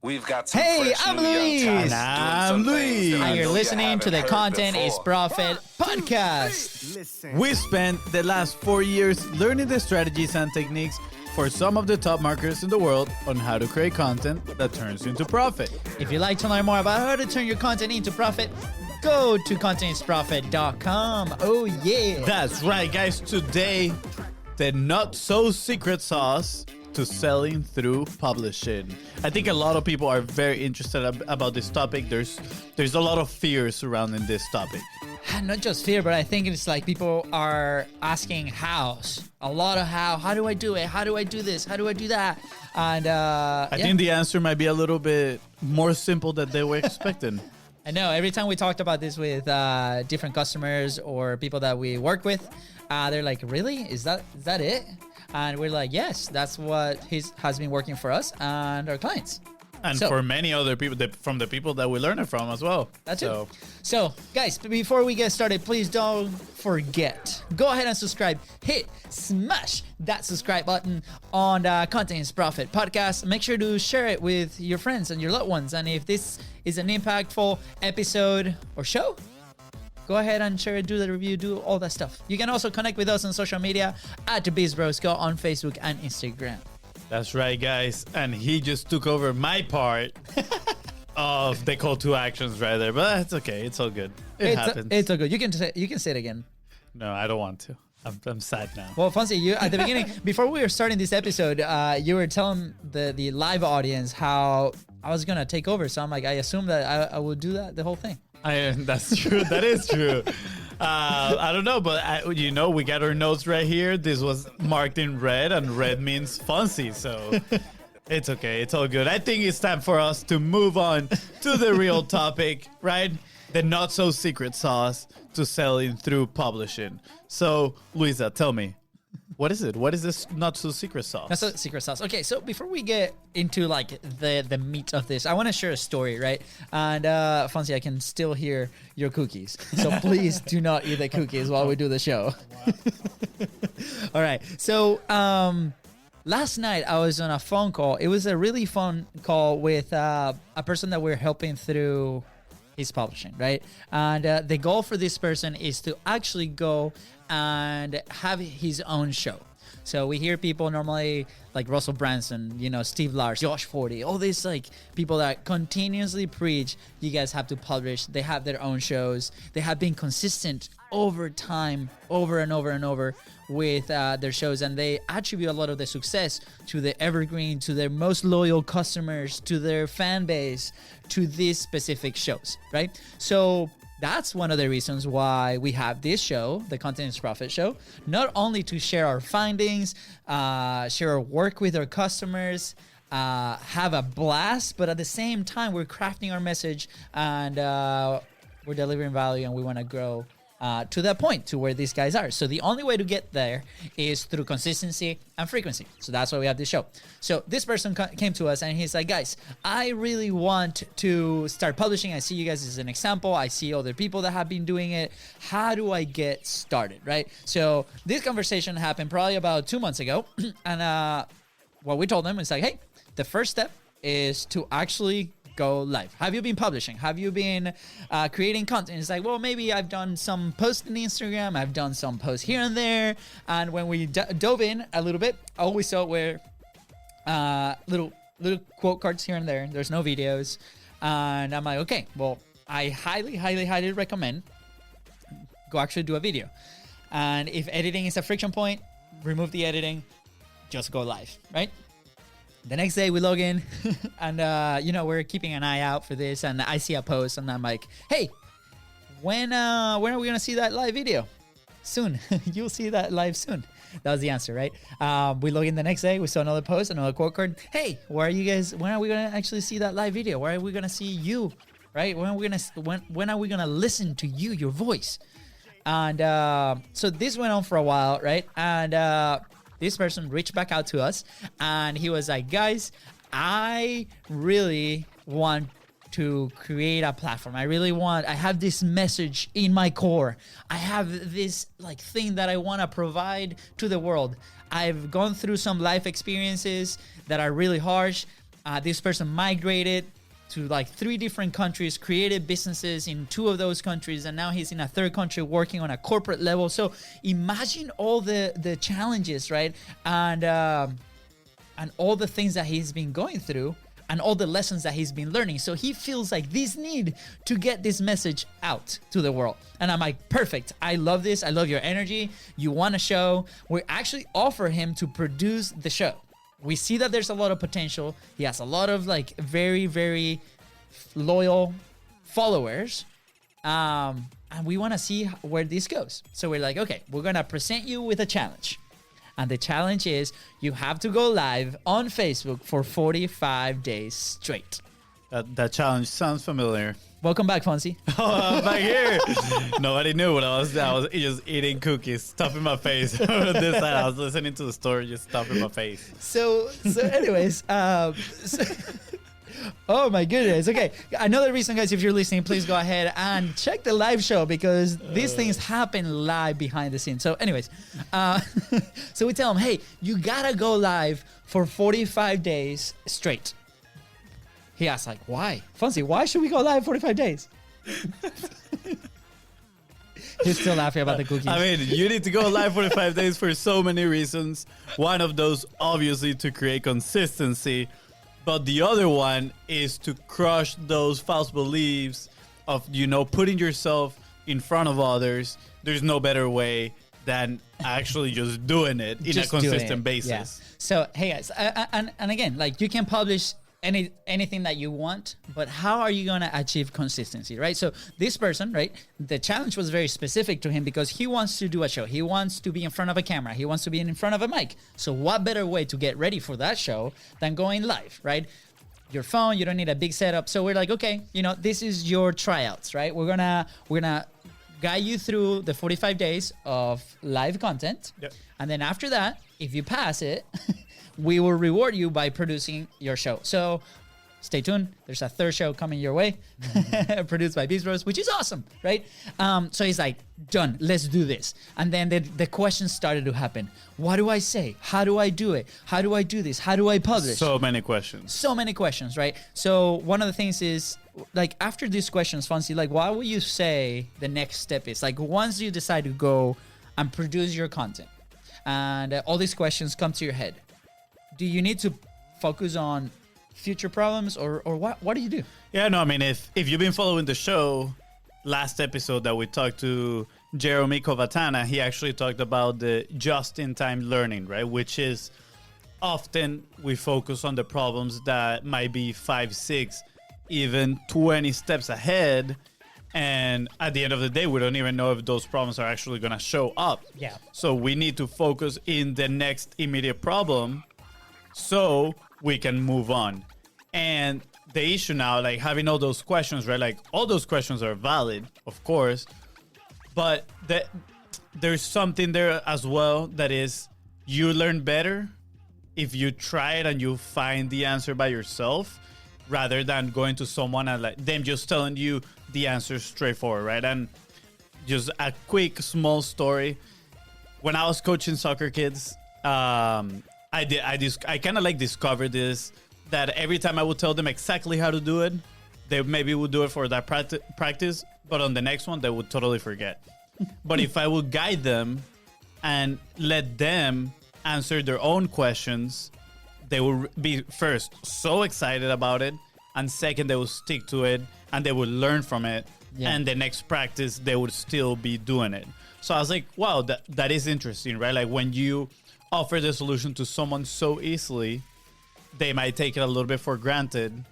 We've got some Hey, fresh I'm new young Luis. talent And doing I'm some things that Luis. I And you're know you listening to the haven't heard Content is before. Profit podcast. We spent the last 4 years learning the strategies and techniques for some of the top marketers in the world on how to create content that turns into profit. If you'd like to learn more about how to turn your content into profit, go to contentisprofit.com. Oh, yeah. That's right, guys. Today, the not so secret sauce to selling through publishing. I think a lot of people are very interested about this topic. There's a lot of fear surrounding this topic. Not just fear, but I think it's like people are asking hows. A lot of how do I do it? How do I do this? How do I do that? And I think the answer might be a little bit more simple than they were expecting. I know every time we talked about this with different customers or people that we work with, they're like, really? Is that it? And we're like, yes, that's what has been working for us and our clients. And for many other people, from the people that we learn it from as well. That's it. So, guys, before we get started, please don't forget. Go ahead and subscribe. Smash that subscribe button on the Content is Profit podcast. Make sure to share it with your friends and your loved ones. And if this is an impactful episode or show, go ahead and share it, do the review, do all that stuff. You can also connect with us on social media at BIZBROS. Go on Facebook and Instagram. That's right, guys. And he just took over my part of the call to actions right there. But it's okay. It's all good. It happens. It's all good. You can say it again. No, I don't want to. I'm sad now. Well, Fonzie, you at the beginning, before we were starting this episode, you were telling the live audience how I was going to take over. So I'm like, I assume that I will do the whole thing. That's true. That is true. I don't know, but we got our notes right here. This was marked in red, and red means FONZI. So it's okay. It's all good. I think it's time for us to move on to the real topic, right? The not so secret sauce to selling through publishing. So, Luisa, tell me, what is it? What is this not so secret sauce? Not so secret sauce. Okay, so before we get into like the meat of this, I want to share a story, right? And Fonzie, I can still hear your cookies, so please do not eat the cookies while we do the show. All right. So last night I was on a phone call. It was a really fun call with a person that we're helping through his publishing, right? And the goal for this person is to actually go and have his own show. So we hear people normally like Russell Branson, Steve Lars, Josh Forty, all these like people that continuously preach, you guys have to publish. They have their own shows. They have been consistent over time, over and over and over with their shows. And they attribute a lot of the success to the evergreen, to their most loyal customers, to their fan base, to these specific shows, right? So that's one of the reasons why we have this show, the Content is Profit show, not only to share our findings, share our work with our customers, have a blast, but at the same time, we're crafting our message and we're delivering value, and we want to grow to that point, to where these guys are. So the only way to get there is through consistency and frequency. So that's why we have this show. So this person came to us and he's like, guys, I really want to start publishing. I see you guys as an example. I see other people that have been doing it. How do I get started, right? So this conversation happened probably about 2 months ago. And what we told them is like, hey, the first step is to actually go live. Have you been publishing? Have you been creating content? It's like, well, maybe I've done some posts on Instagram. I've done some posts here and there. And when we dove in a little bit, all we saw were little quote cards here and there. There's no videos. And I'm like, okay, well, I highly recommend go actually do a video. And if editing is a friction point, remove the editing, just go live, right? The next day we log in and, we're keeping an eye out for this. And I see a post and I'm like, hey, when are we going to see that live video? Soon. You'll see that live soon. That was the answer, right? We log in the next day. We saw another post, another quote card. Hey, where are you guys? When are we going to actually see that live video? Where are we going to see you, right? When are we going to listen to you, your voice? And so this went on for a while, right? And this person reached back out to us and he was like, guys, I really want to create a platform. I have this message in my core. I have this like thing that I want to provide to the world. I've gone through some life experiences that are really harsh. This person migrated to like 3 different countries, created businesses in 2 of those countries, and now he's in a 3rd country working on a corporate level. So imagine all the challenges, right? And all the things that he's been going through and all the lessons that he's been learning. So he feels like this need to get this message out to the world. And I'm like, perfect. I love this. I love your energy. You want a show. We actually offer him to produce the show. We see that there's a lot of potential. He has a lot of like very, very loyal followers. And we want to see where this goes. So we're like, okay, we're going to present you with a challenge. And the challenge is you have to go live on Facebook for 45 days straight. That challenge sounds familiar. Welcome back, Fonzie. Oh, I'm back here. Nobody knew what I was just eating cookies, stuffing my face. This side, I was listening to the story, just stuffing my face. So anyways, oh my goodness. Okay. Another reason, guys, if you're listening, please go ahead and check the live show because these things happen live behind the scenes. So anyways, so we tell them, hey, you gotta go live for 45 days straight. He asked like, why? Fonzie, why should we go live 45 days? He's still laughing about the cookies. I mean, you need to go live 45 days for so many reasons. One of those, obviously, to create consistency. But the other one is to crush those false beliefs of, putting yourself in front of others. There's no better way than actually just doing it in a consistent basis. Yeah. So, hey guys, and again, like you can publish anything that you want, but how are you going to achieve consistency, right? So this person, right, the challenge was very specific to him because he wants to do a show. He wants to be in front of a camera. He wants to be in front of a mic. So what better way to get ready for that show than going live, right? Your phone, you don't need a big setup. So we're like, okay, this is your tryouts, right? We're gonna guide you through the 45 days of live content. Yep. And then after that, if you pass it, we will reward you by producing your show. So stay tuned. There's a 3rd show coming your way, produced by BIZBROS, which is awesome, right? So he's like, done, let's do this. And then the questions started to happen. What do I say? How do I do it? How do I do this? How do I publish? So many questions. So many questions, right? So one of the things is, like, after these questions, Fonzie, like, what would you say the next step is? Like, once you decide to go and produce your content, and all these questions come to your head, do you need to focus on future problems or what do you do? Yeah, no, I mean, if you've been following the show, last episode that we talked to Jeremy Kovatana, he actually talked about the just-in-time learning, right? Which is often we focus on the problems that might be 5, 6, even 20 steps ahead. And at the end of the day, we don't even know if those problems are actually going to show up. Yeah. So we need to focus in the next immediate problem so we can move on. And the issue now, like having all those questions, right? Like all those questions are valid, of course, but there's something there as well that is you learn better if you try it and you find the answer by yourself rather than going to someone and like them just telling you the answer straightforward, right? And just a quick small story. When I was coaching soccer kids, I kind of like discovered this, that every time I would tell them exactly how to do it, they maybe would do it for that practice, but on the next one, they would totally forget. But if I would guide them and let them answer their own questions, they will be first so excited about it, and second, they will stick to it and they will learn from it. Yeah. And the next practice, they would still be doing it. So I was like, wow, that is interesting, right? Like when you offer the solution to someone so easily, they might take it a little bit for granted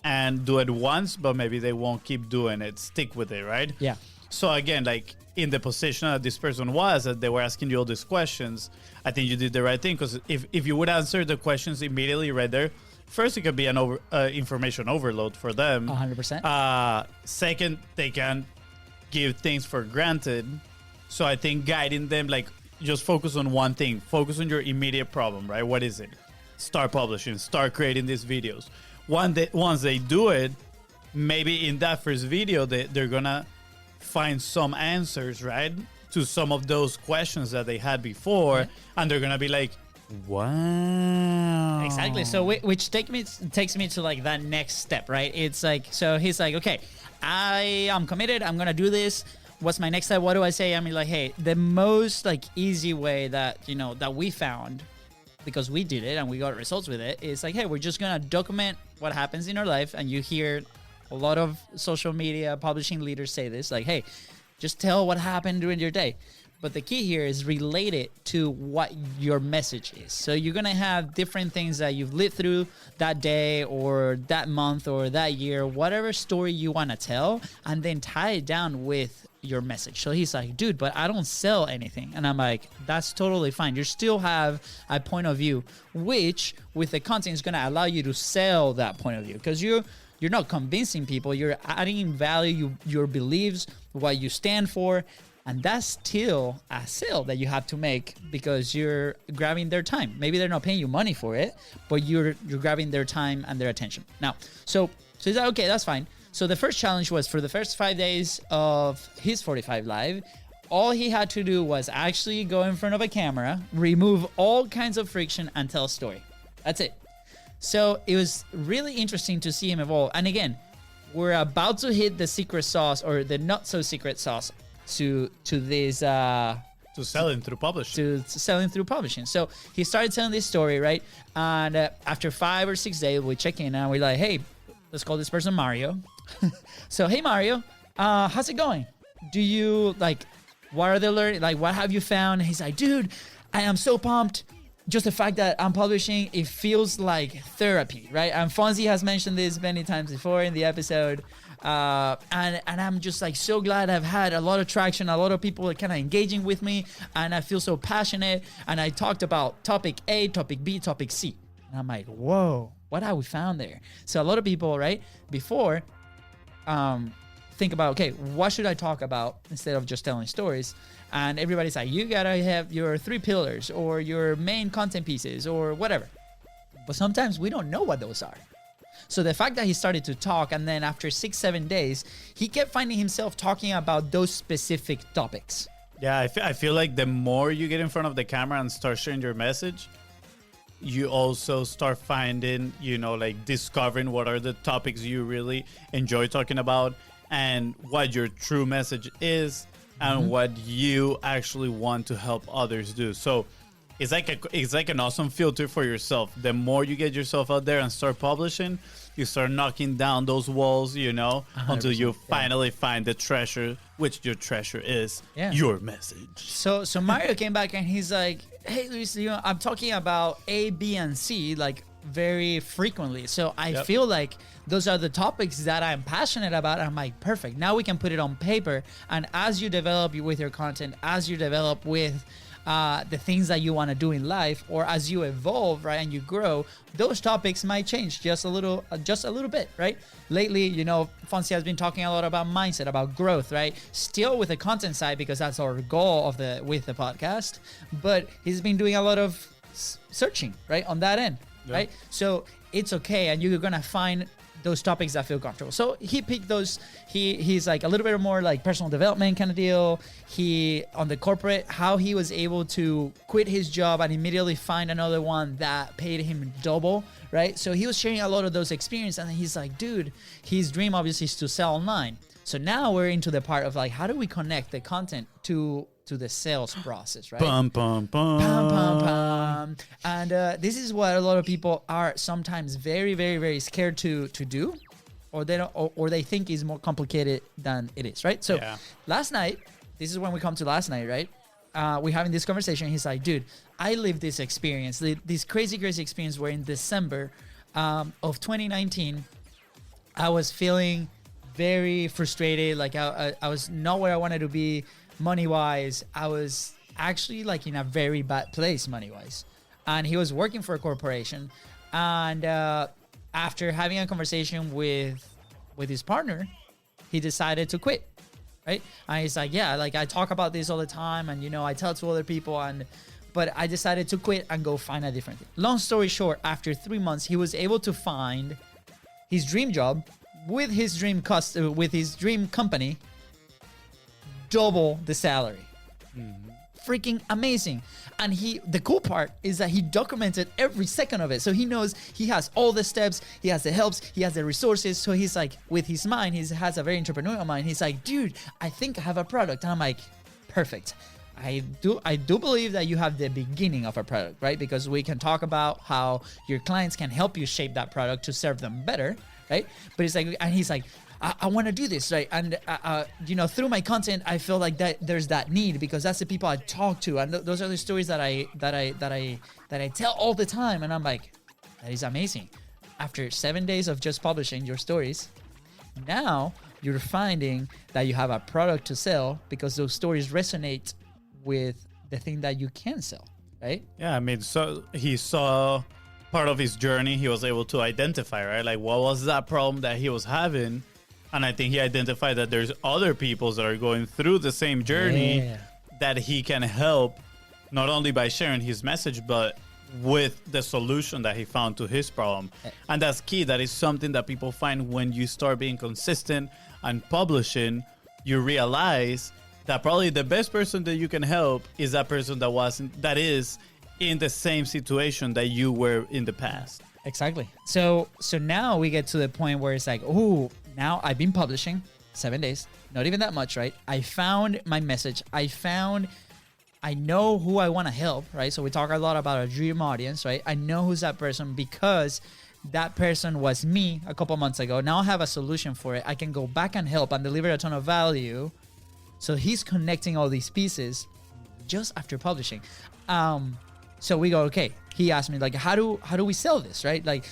and do it once, but maybe they won't keep doing it, stick with it, right? Yeah. So again, like in the position that this person was, that they were asking you all these questions, I think you did the right thing, because if you would answer the questions immediately right there, first, it could be an information overload for them. 100%. Second, they can give things for granted. So I think guiding them, like, just focus on one thing. Focus on your immediate problem, right? What is it? Start publishing. Start creating these videos. Once they do it, maybe in that first video, they're going to find some answers, right, to some of those questions that they had before. Yeah. And they're going to be like, Wow. Exactly. So which takes me to like that next step, right? It's like, so he's like, okay, I am committed. I'm gonna do this. What's my next step? What do I say? I mean, like, hey, the most like easy way that that we found, because we did it and we got results with it, is like, hey, we're just gonna document what happens in our life. And you hear a lot of social media publishing leaders say this, like, hey, just tell what happened during your day. But the key here is relate it to what your message is. So you're going to have different things that you've lived through that day or that month or that year, whatever story you want to tell, and then tie it down with your message. So he's like, dude, but I don't sell anything. And I'm like, that's totally fine. You still have a point of view, which with the content is going to allow you to sell that point of view, because you're not convincing people. You're adding value, your beliefs, what you stand for. And that's still a sale that you have to make, because you're grabbing their time. Maybe they're not paying you money for it, but you're grabbing their time and their attention. Now, so he's like, okay, that's fine. So the first challenge was, for the first 5 days of his 45 Live, all he had to do was actually go in front of a camera, remove all kinds of friction, and tell a story. That's it. So it was really interesting to see him evolve. And again, we're about to hit the secret sauce, or the not so secret sauce, to this to selling through publishing. To selling through publishing. So he started telling this story, right? And after 5 or 6 days, we check in and we're like, hey, let's call this person Mario. So, hey, Mario, how's it going? Do you like, what are they learning? Like, what have you found? And he's like, dude, I am so pumped. Just the fact that I'm publishing, it feels like therapy, right? And Fonzie has mentioned this many times before in the episode. And I'm just like so glad I've had a lot of traction. A lot of people are kind of engaging with me, and I feel so passionate. And I talked about topic A, topic B, topic C. And I'm like, whoa, what have we found there? So a lot of people, right, before think about, okay, what should I talk about instead of just telling stories? And everybody's like, you gotta have your 3 pillars or your main content pieces or whatever. But sometimes we don't know what those are. So the fact that he started to talk, and then after 6-7 days, he kept finding himself talking about those specific topics. Yeah, I feel like the more you get in front of the camera and start sharing your message, you also start finding, like discovering what are the topics you really enjoy talking about, and what your true message is, and what you actually want to help others do. So it's like an awesome filter for yourself. The more you get yourself out there and start publishing, you start knocking down those walls, until you finally find the treasure, which your treasure is your message. So Mario came back and he's like, hey, Luis, I'm talking about A, B, and C like very frequently. So I feel like those are the topics that I'm passionate about. I'm like, perfect. Now we can put it on paper. And as you develop with your content, as you develop with the things that you want to do in life, or as you evolve, right, and you grow, those topics might change just a little bit, right? Lately, Fonzie has been talking a lot about mindset, about growth, right? Still with the content side, because that's our goal with the podcast, but he's been doing a lot of searching, right, on that end, right? So it's okay, and you're gonna find those topics that feel comfortable. So he picked those. He's like a little bit more like personal development kind of deal. He, on the corporate, how he was able to quit his job and immediately find another one that paid him double, right? So he was sharing a lot of those experiences, and he's like, dude, his dream obviously is to sell online. So now we're into the part of like, how do we connect the content to the sales process, right? Bum, bum, bum. Pum, pum, pum. And this is what a lot of people are sometimes very, very, very scared to do, or they don't, or they think is more complicated than it is, right? So last night, this is when we come to last night, right? We're having this conversation. He's like, dude, I lived this experience, this crazy, crazy experience where in December of 2019, I was feeling very frustrated. Like I was not where I wanted to be. Money-wise, I was actually like in a very bad place money-wise. And he was working for a corporation. And after having a conversation with his partner, he decided to quit, right? And he's like, yeah, like I talk about this all the time, and I tell it to other people, but I decided to quit and go find a different thing. Long story short, after 3 months, he was able to find his dream job with his dream company, double the salary. freaking amazing. And the cool part is that he documented every second of it. So he knows he has all the steps, he has the helps, he has the resources. So he's like, with his mind, he has a very entrepreneurial mind. He's like, dude, I think I have a product. And I'm like, perfect. I do believe that you have the beginning of a product, right? Because we can talk about how your clients can help you shape that product to serve them better, right? But it's like, and he's like, I want to do this, right? And through my content, I feel like that there's that need, because that's the people I talk to, and those are the stories that I tell all the time. And I'm like, that is amazing. After 7 days of just publishing your stories, now you're finding that you have a product to sell because those stories resonate with the thing that you can sell, right? Yeah, I mean, so he saw part of his journey. He was able to identify, right? Like, what was that problem that he was having? And I think he identified that there's other people that are going through the same journey that he can help, not only by sharing his message, but with the solution that he found to his problem. And that's key. That is something that people find when you start being consistent and publishing. You realize that probably the best person that you can help is that person that is in the same situation that you were in the past. Exactly. So now we get to the point where it's like, oh, now I've been publishing 7 days, not even that much, right? I found my message. I know who I want to help, right? So we talk a lot about a dream audience, right? I know who's that person because that person was me a couple months ago. Now I have a solution for it. I can go back and help and deliver a ton of value. So he's connecting all these pieces just after publishing. So we go, okay. He asked me, like, how do we sell this, right? Like,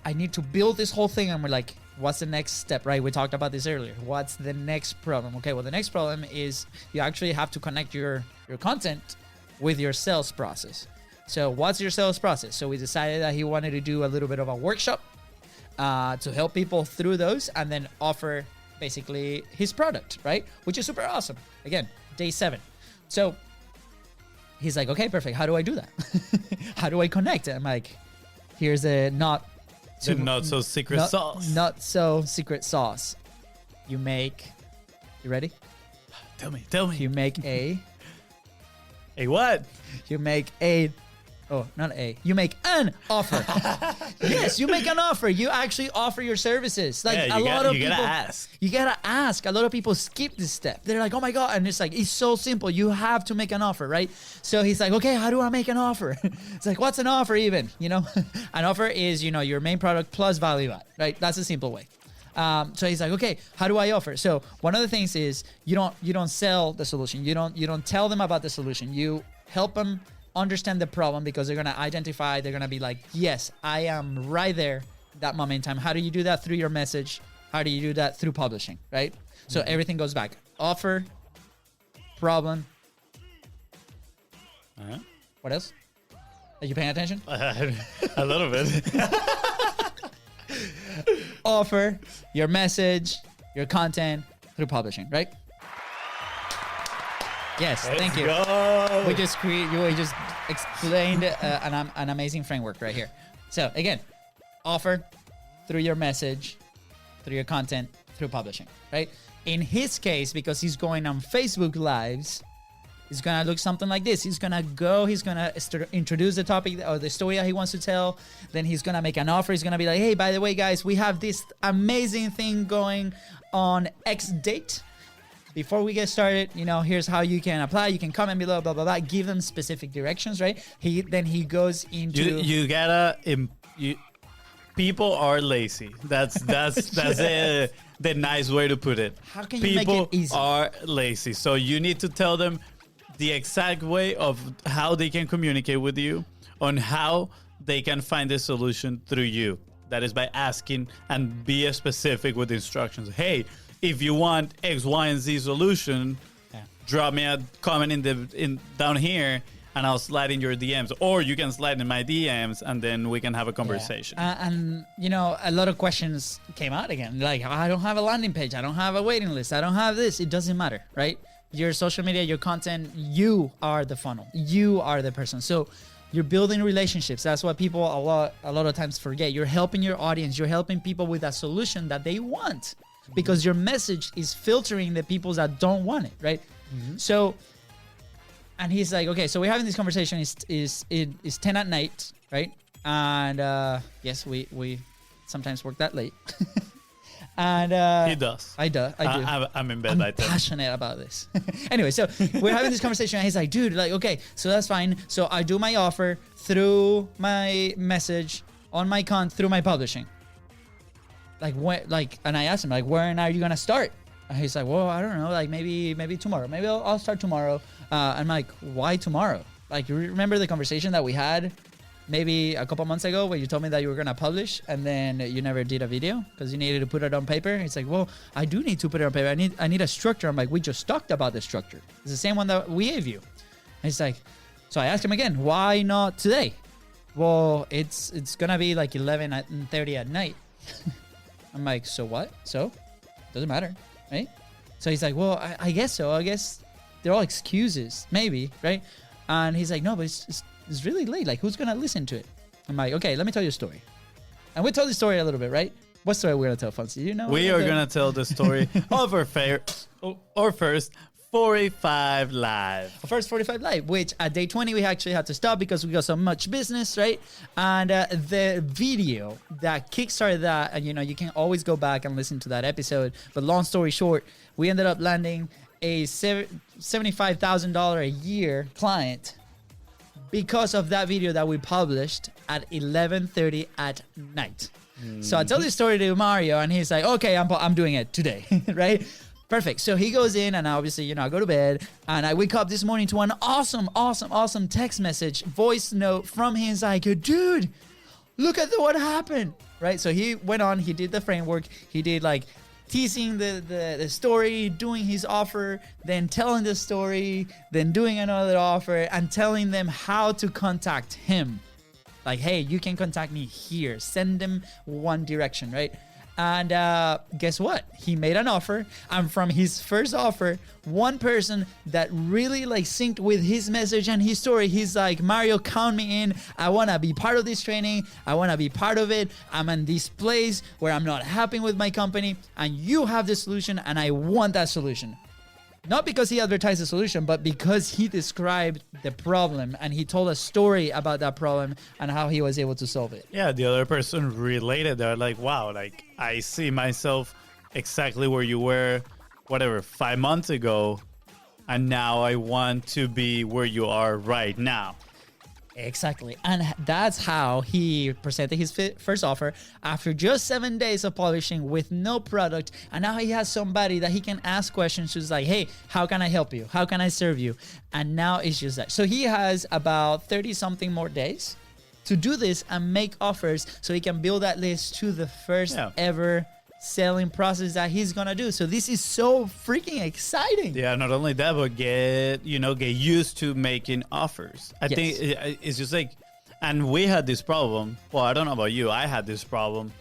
I need to build this whole thing. And we're like, what's the next step, right? We talked about this earlier. What's the next problem? Okay, well, the next problem is you actually have to connect your content with your sales process. So what's your sales process? So we decided that he wanted to do a little bit of a workshop to help people through those and then offer basically his product, right? Which is super awesome. Again, day 7. So he's like, okay, perfect. How do I do that? How do I connect? I'm like, here's a not so secret sauce. Not so secret sauce. You ready? Tell me. You make a what? You make you make an offer. Yes, you make an offer. You actually offer your services. Like you gotta ask. You gotta ask. A lot of people skip this step. They're like, oh my God. And it's like, it's so simple. You have to make an offer, right? So he's like, okay, how do I make an offer? It's like, what's an offer even? An offer is, your main product plus value add, right? That's a simple way. So he's like, okay, how do I offer? So one of the things is you don't sell the solution. You don't tell them about the solution. You help them understand the problem because they're going to identify, they're going to be like, yes, I am right there that moment in time. How do you do that? Through your message. How do you do that? Through publishing, right? So everything goes back. Offer, problem. What else? Are you paying attention? A little bit. Offer, your message, your content through publishing, right? Yes, thank you. Go. We just explained an amazing framework right here. So again, offer through your message, through your content, through publishing, right? In his case, because he's going on Facebook Lives, it's gonna look something like this. He's gonna introduce the topic or the story that he wants to tell. Then he's gonna make an offer. He's gonna be like, hey, by the way, guys, we have this amazing thing going on X date. Before we get started, here's how you can apply. You can comment below, blah, blah, blah. Give them specific directions, right? He goes into... People are lazy. That's the nice way to put it. How can you make it easy? People are lazy. So you need to tell them the exact way of how they can communicate with you, on how they can find the solution through you. That is by asking and be specific with instructions. Hey, if you want X, Y, and Z solution, drop me a comment down here, and I'll slide in your DMs. Or you can slide in my DMs, and then we can have a conversation. And a lot of questions came out again. Like, I don't have a landing page. I don't have a waiting list. I don't have this. It doesn't matter, right? Your social media, your content, you are the funnel. You are the person. So you're building relationships. That's what people a lot of times forget. You're helping your audience. You're helping people with a solution that they want. Because your message is filtering the people that don't want it, right? Mm-hmm. So And he's like, okay, so we're having this conversation. It's 10 at night, right? And yes, we sometimes work that late. And he does. I do. I'm in bed by 10. Passionate about this. Anyway, so we're having this conversation, and he's like, dude, like, okay, so that's fine. So I do my offer through my message on my through my publishing. Like, when, like, and I asked him, like, when are you gonna start? And he's like, well, I don't know, like maybe tomorrow. Maybe I'll start tomorrow. I'm like, why tomorrow? Like, you remember the conversation that we had maybe a couple months ago where you told me that you were gonna publish and then you never did a video because you needed to put it on paper? It's like, well, I do need to put it on paper. I need a structure. I'm like, we just talked about the structure. It's the same one that we gave you. And he's like, so I asked him again, why not today? Well, it's gonna be like 11:30 at night. I'm like, so what? So doesn't matter, right? So he's like, well, I guess so. I guess they're all excuses, maybe, right? And he's like, no, but it's really late. Like, who's gonna listen to it? I'm like, okay, let me tell you a story. And we told the story a little bit, right? What story we're gonna tell, Fonzie? You know, we are gonna tell the story of our first 45 live. First 45 live, which at day 20 we actually had to stop because we got so much business, right? And the video that kickstarted that, and you know, you can always go back and listen to that episode. But long story short, we ended up landing a $75,000 a year client because of that video that we published at 11:30 at night. So I tell this story to Mario, and he's like, okay, I'm doing it today, right? Perfect. So he goes in, and obviously, you know, I go to bed, and I wake up this morning to an awesome text message, voice note from him. He's like, dude, look at what happened, right? So he went on, he did the framework, he did like teasing the story, doing his offer, then telling the story, then doing another offer, and telling them how to contact him. Like, hey, you can contact me here. Send them one direction, right? And guess what? He made an offer. And from his first offer, one person that really like synced with his message and his story, he's like, Mario, count me in. I want to be part of this training. I want to be part of it. I'm in this place where I'm not happy with my company. And you have the solution, and I want that solution. Not because he advertised the solution, but because he described the problem and he told a story about that problem and how he was able to solve it. Yeah, the other person related. They're like, wow, like I see myself exactly where you were, 5 months ago. And now I want to be where you are right now. Exactly. And that's how he presented his first offer after just 7 days of publishing with no product. And now he has somebody that he can ask questions. Who's like, hey, how can I help you? How can I serve you? And now it's just that. So he has about 30 something more days to do this and make offers so he can build that list to the first ever selling process that he's gonna do. So this is so freaking exciting. Yeah, not only that, but get used to making offers. I think it's just like, and we had this problem. Well, I don't know about you. I had this problem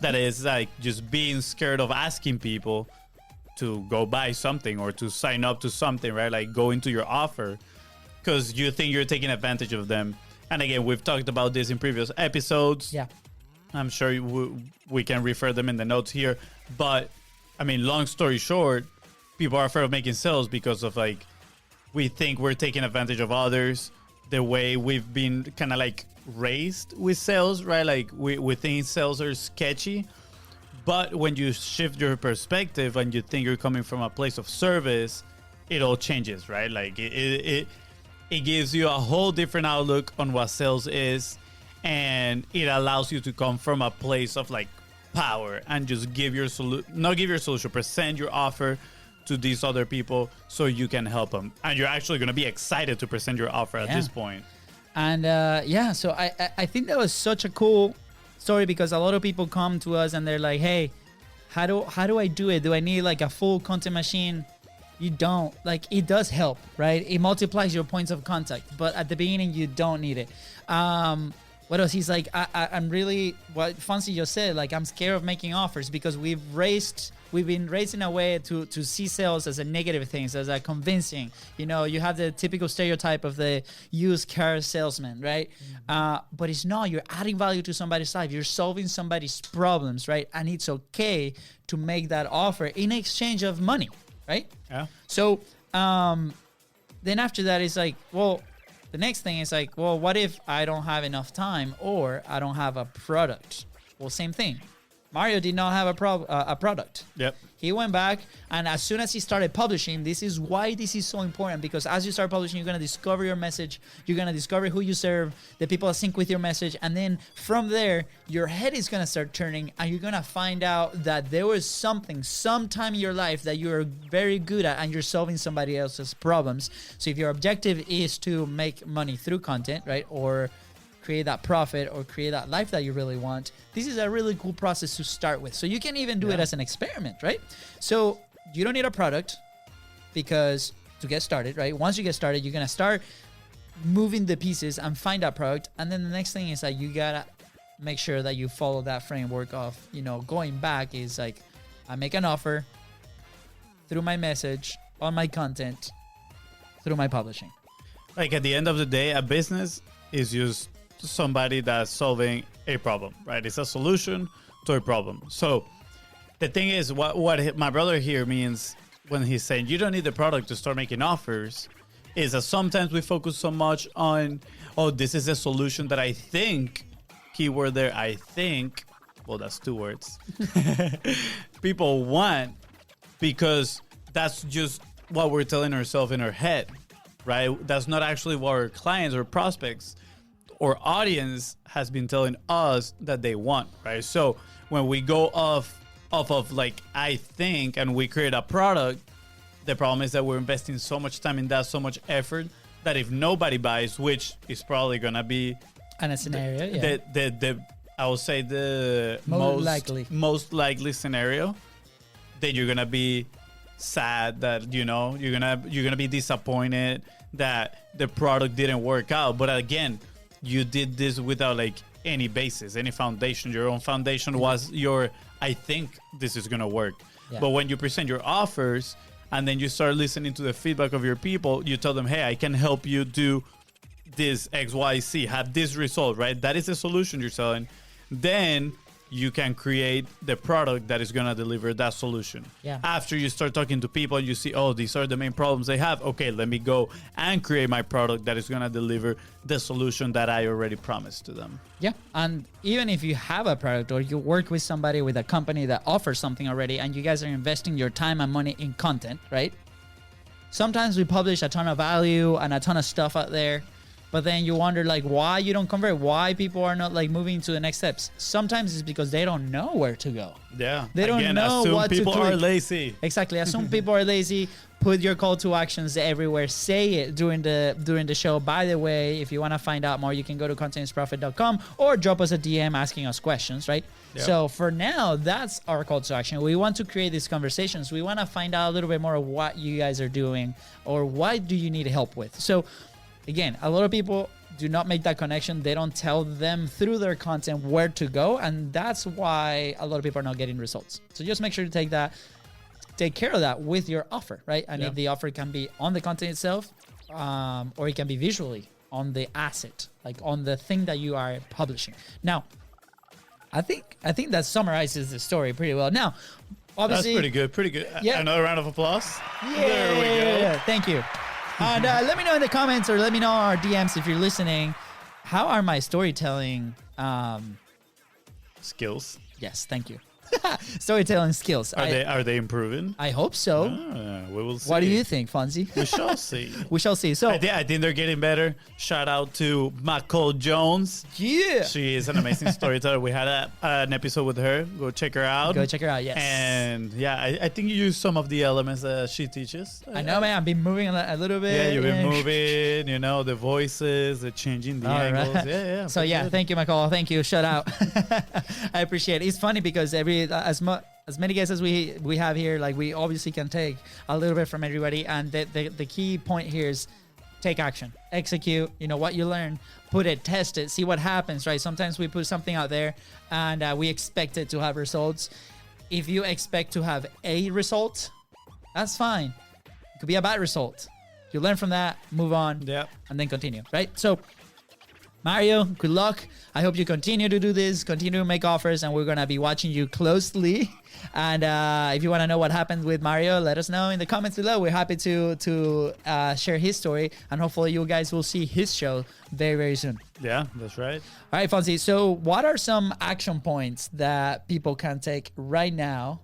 that is like just being scared of asking people to go buy something or to sign up to something, right? Like go into your offer because you think you're taking advantage of them. And again, we've talked about this in previous episodes. Yeah. I'm sure we can refer them in the notes here. But, I mean, long story short, people are afraid of making sales because of, like, we think we're taking advantage of others. The way we've been kind of, like, raised with sales, right? Like, we think sales are sketchy. But when you shift your perspective and you think you're coming from a place of service, it all changes, right? Like, it gives you a whole different outlook on what sales is. And it allows you to come from a place of like power and just give your solution, present your offer to these other people so you can help them. And you're actually going to be excited to present your offer at this point. And so I think that was such a cool story because a lot of people come to us and they're like, hey, how do I do it? Do I need like a full content machine? You don't. Like, it does help, right? It multiplies your points of contact. But at the beginning, you don't need it. What else? He's like, I'm really, what Fonzie just said, like, I'm scared of making offers because we've been raised in a way to see sales as a negative thing, as a convincing. You know, you have the typical stereotype of the used car salesman, right? But it's not. You're adding value to somebody's life. You're solving somebody's problems, right? And it's okay to make that offer in exchange of money, right? Yeah. So, then after that, it's like, well, the next thing is like, well, what if I don't have enough time or I don't have a product? Well, same thing. Mario did not have a product. Yep. He went back, and as soon as he started publishing, this is why this is so important, because as you start publishing, you're going to discover your message. You're going to discover who you serve, the people that sync with your message. And then from there, your head is going to start turning, and you're going to find out that there was something, sometime in your life that you're very good at, and you're solving somebody else's problems. So if your objective is to make money through content, right, or create that profit or create that life that you really want, this is a really cool process to start with. So you can even do it as an experiment, right? So you don't need a product because to get started, right? Once you get started, you're going to start moving the pieces and find that product. And then the next thing is that you got to make sure that you follow that framework of, going back is like, I make an offer through my message, on my content, through my publishing. Like at the end of the day, a business is just somebody that's solving a problem, right? It's a solution to a problem. So the thing is, what my brother here means when he's saying you don't need the product to start making offers is that sometimes we focus so much on, oh, this is a solution that I think, keyword there, I think, well, that's 2 words, people want, because that's just what we're telling ourselves in our head, right? That's not actually what our clients or prospects or audience has been telling us that they want, right? So when we go off of like, I think, and we create a product, the problem is that we're investing so much time in that, so much effort, that if nobody buys, which is probably gonna be And a scenario, I would say the most likely scenario, then you're gonna be sad that you're gonna be disappointed that the product didn't work out. But again, you did this without like any basis, any foundation. Your own foundation was your, I think this is gonna work. Yeah. But when you present your offers and then you start listening to the feedback of your people, you tell them, hey, I can help you do this X, Y, Z, have this result, right? That is the solution you're selling. Then you can create the product that is going to deliver that solution. Yeah. After you start talking to people, you see, oh, these are the main problems they have. Okay, let me go and create my product that is going to deliver the solution that I already promised to them. Yeah. And even if you have a product or you work with somebody with a company that offers something already and you guys are investing your time and money in content, right? Sometimes we publish a ton of value and a ton of stuff out there, but then you wonder like why you don't convert, why people are not like moving to the next steps. Sometimes it's because they don't know where to go. Yeah. They don't know what to do. People are lazy. Exactly. Assume people are lazy. Put your call to actions everywhere. Say it during the show. By the way, if you want to find out more, you can go to contentisprofit.com or drop us a DM asking us questions, right? Yep. So for now, that's our call to action. We want to create these conversations. We want to find out a little bit more of what you guys are doing or what do you need help with. So again, a lot of people do not make that connection. They don't tell them through their content where to go. And that's why a lot of people are not getting results. So just make sure to take care of that with your offer, right? And if the offer can be on the content itself, or it can be visually on the asset, like on the thing that you are publishing. Now, I think that summarizes the story pretty well. Now, obviously, that's pretty good. Yeah. Another round of applause. Yeah, there we go. Yeah. Thank you. And let me know in the comments or let me know on our DMs if you're listening. How are my storytelling skills? Yes, thank you. Storytelling skills. Are they improving? I hope so. We will see. What do you think, Fonzie? We shall see. We shall see. So I think they're getting better. Shout out to Nicole Jones. Yeah. She is an amazing storyteller. We had an episode with her. Go check her out. Yes. And yeah, I think you use some of the elements that she teaches. I know, man. I've been moving a little bit. Yeah, you've been moving, the voices, the changing the angles. Right. Yeah. So yeah, thank you, Nicole. Thank you. Shout out. I appreciate it. It's funny because as many guests as we have here, like we obviously can take a little bit from everybody, and the key point here is take action, execute. What you learn, put it, test it, see what happens. Right? Sometimes we put something out there and we expect it to have results. If you expect to have a result, that's fine. It could be a bad result. You learn from that, move on, and then continue. Right? So Mario, good luck. I hope you continue to do this, continue to make offers, and we're going to be watching you closely. And if you want to know what happened with Mario, let us know in the comments below. We're happy to share his story, and hopefully you guys will see his show very, very soon. Yeah, that's right. All right, Fonzie. So what are some action points that people can take right now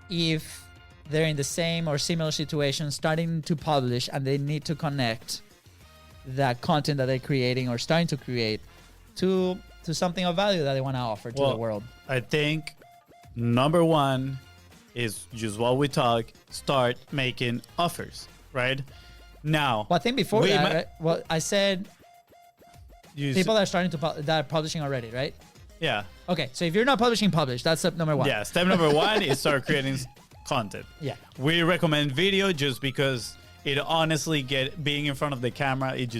if they're in the same or similar situation, starting to publish, and they need to connect that content that they're creating or starting to create to something of value that they want to offer to the world? I think number one is just what we talk, start making offers, right? Now, well, I think before that, right? Well, I said people that are starting to that are publishing already, right? Yeah. Okay, so if you're not publishing, publish. That's step number one. Yeah, step number one is start creating content. Yeah. We recommend video just because it honestly being in front of the camera, it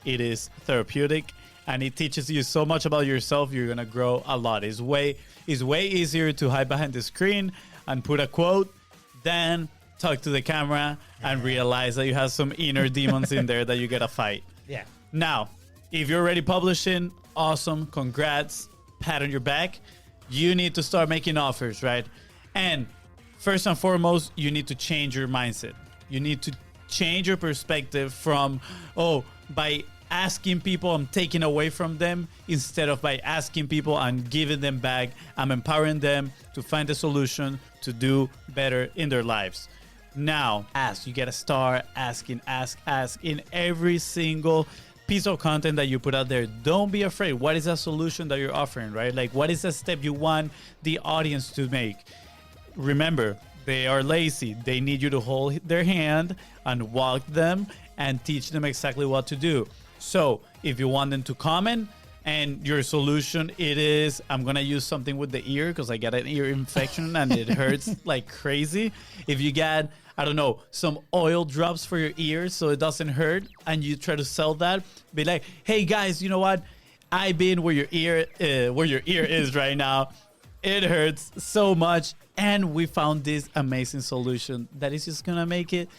is therapeutic, and it teaches you so much about yourself. You're gonna grow a lot. It's way easier to hide behind the screen and put a quote than talk to the camera and realize that you have some inner demons in there that you gotta fight. Yeah. Now, if you're already publishing, awesome, congrats, pat on your back. You need to start making offers, right? And first and foremost, you need to change your mindset. You need to change your perspective from, by asking people, I'm taking away from them, instead of by asking people, I'm giving them back. I'm empowering them to find a solution to do better in their lives. Now, you gotta start asking, ask in every single piece of content that you put out there. Don't be afraid. What is a solution that you're offering, right? Like, what is a step you want the audience to make? Remember, they are lazy. They need you to hold their hand and walk them and teach them exactly what to do. So if you want them to comment and your solution, it is, I'm going to use something with the ear because I got an ear infection and it hurts like crazy. If you got, I don't know, some oil drops for your ears so it doesn't hurt, and you try to sell that, be like, hey guys, you know what? I've been where your ear is right now. It hurts so much, and we found this amazing solution that is just gonna make it,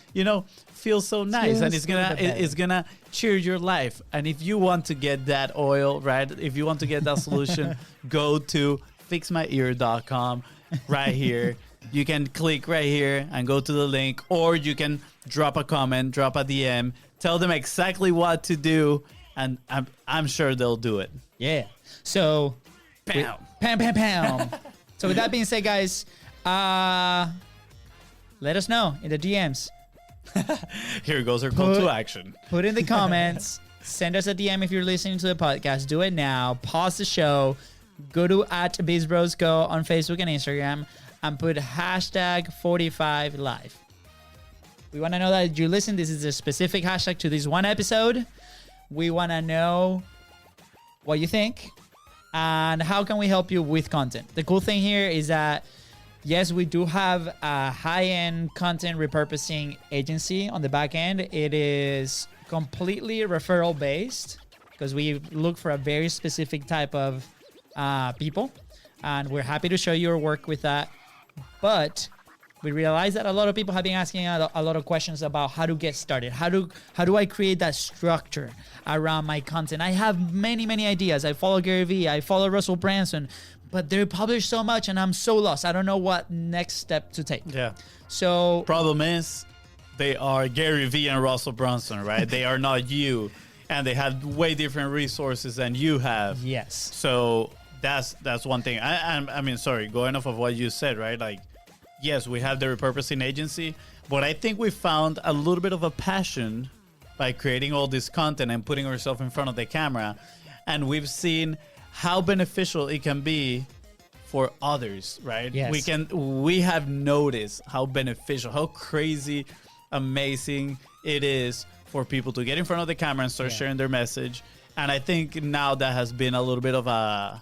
feel so nice, and it's gonna cheer your life. And if you want to get that oil, right? If you want to get that solution, go to fixmyear.com right here. You can click right here and go to the link, or you can drop a comment, drop a DM, tell them exactly what to do, and I'm sure they'll do it. Yeah. So. Bam. Pam. So with that being said, guys, let us know in the DMs. Here goes our call to action. Put in the comments. Send us a DM if you're listening to the podcast. Do it now. Pause the show. Go to @BIZBROS on Facebook and Instagram and put #45live. We want to know that you listen. This is a specific hashtag to this one episode. We want to know what you think. And how can we help you with content? The cool thing here is that, yes, we do have a high-end content repurposing agency on the back end. It is completely referral-based because we look for a very specific type of people. And we're happy to show you our work with that. But we realize that a lot of people have been asking a lot of questions about how to get started. How do I create that structure around my content? I have many ideas. I follow Gary Vee. I follow Russell Branson, but they publish so much and I'm so lost. I don't know what next step to take. Yeah. So problem is they are Gary Vee and Russell Brunson, right? They are not you, and they have way different resources than you have. Yes. So that's one thing. I mean, sorry, going off of what you said, right? Like, yes, we have the repurposing agency, but I think we found a little bit of a passion by creating all this content and putting ourselves in front of the camera. And we've seen how beneficial it can be for others, right? Yes. We have noticed how beneficial, how crazy, amazing it is for people to get in front of the camera and start sharing their message. And I think now that has been a little bit of a,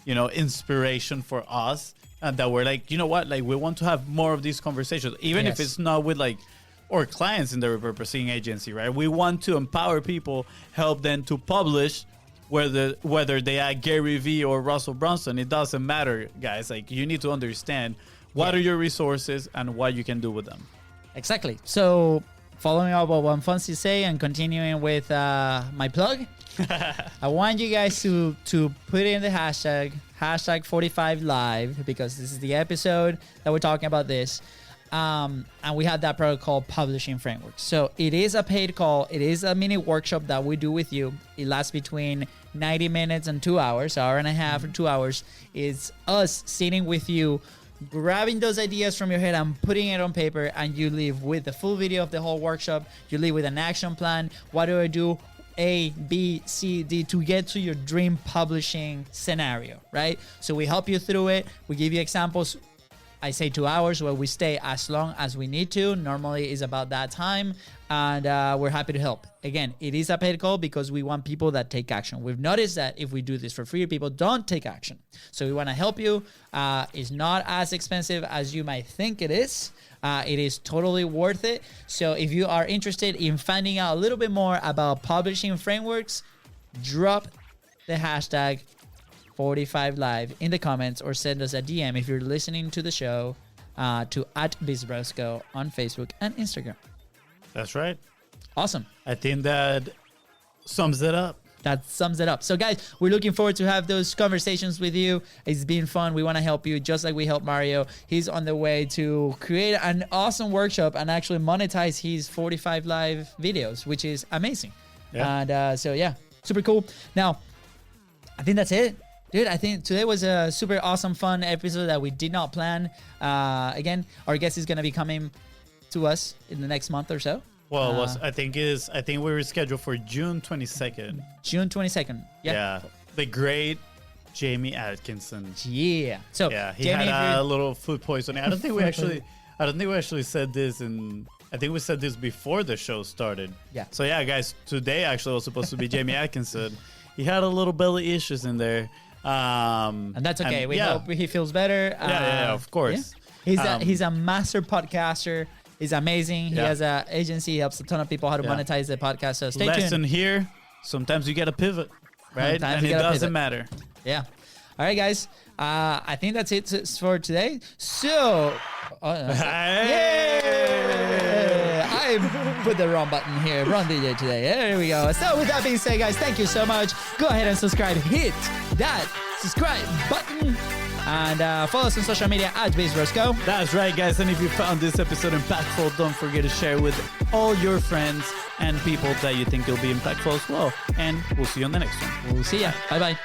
inspiration for us. And that we're like, you know what? Like, we want to have more of these conversations, even if it's not with or clients in the repurposing agency, right? We want to empower people, help them to publish, whether they are Gary Vee or Russell Brunson. It doesn't matter, guys. Like, you need to understand what are your resources and what you can do with them. Exactly. So following up on what Fonzie say and continuing with my plug, I want you guys to put in the hashtag 45live, because this is the episode that we're talking about this. And we have that protocol publishing framework. So it is a paid call. It is a mini workshop that we do with you. It lasts between 90 minutes and 2 hours, hour and a half or 2 hours. It's us sitting with you, grabbing those ideas from your head and putting it on paper, and you leave with the full video of the whole workshop. You leave with an action plan. What do I do? A, B, C, D, to get to your dream publishing scenario, right? So we help you through it. We give you examples. I say 2 hours, where we stay as long as we need to. Normally is about that time, and we're happy to help. Again, it is a paid call because we want people that take action. We've noticed that if we do this for free, people don't take action. So we want to help you. It's not as expensive as you might think it is. It is totally worth it. So if you are interested in finding out a little bit more about publishing frameworks, drop the hashtag 45live in the comments, or send us a DM if you're listening to the show to @BIZBROS on Facebook and Instagram. That's right. Awesome. I think that sums it up. That sums it up. So guys, we're looking forward to have those conversations with you. It's been fun. We want to help you just like we helped Mario. He's on the way to create an awesome workshop and actually monetize his 45live videos, which is amazing. Yeah. And so yeah, super cool. Now, I think that's it. Dude, I think today was a super awesome, fun episode that we did not plan. Again, our guest is going to be coming to us in the next month or so. Well, I think we were scheduled for June 22nd. June 22nd. Yeah. The great Jamie Atkinson. Yeah. So yeah, he Jamie, had a little food poisoning. I don't think we actually said this I think we said this before the show started. Yeah. So yeah, guys, today actually was supposed to be Jamie Atkinson. He had a little belly issues in there. And that's okay. We hope he feels better. Yeah, of course. Yeah. He's a master podcaster. He's amazing. He has an agency. He helps a ton of people how to monetize their podcast. So stay tuned. Lesson here: sometimes you get a pivot, right? And it doesn't matter. Yeah. All right, guys. I think that's it for today. So, I put the wrong button here. Wrong DJ today. There we go. So with that being said, guys, thank you so much. Go ahead and subscribe. Hit that subscribe button. And follow us on social media @BIZBROS. That's right, guys. And if you found this episode impactful, don't forget to share with all your friends and people that you think will be impactful as well. And we'll see you on the next one. We'll see ya. Bye-bye.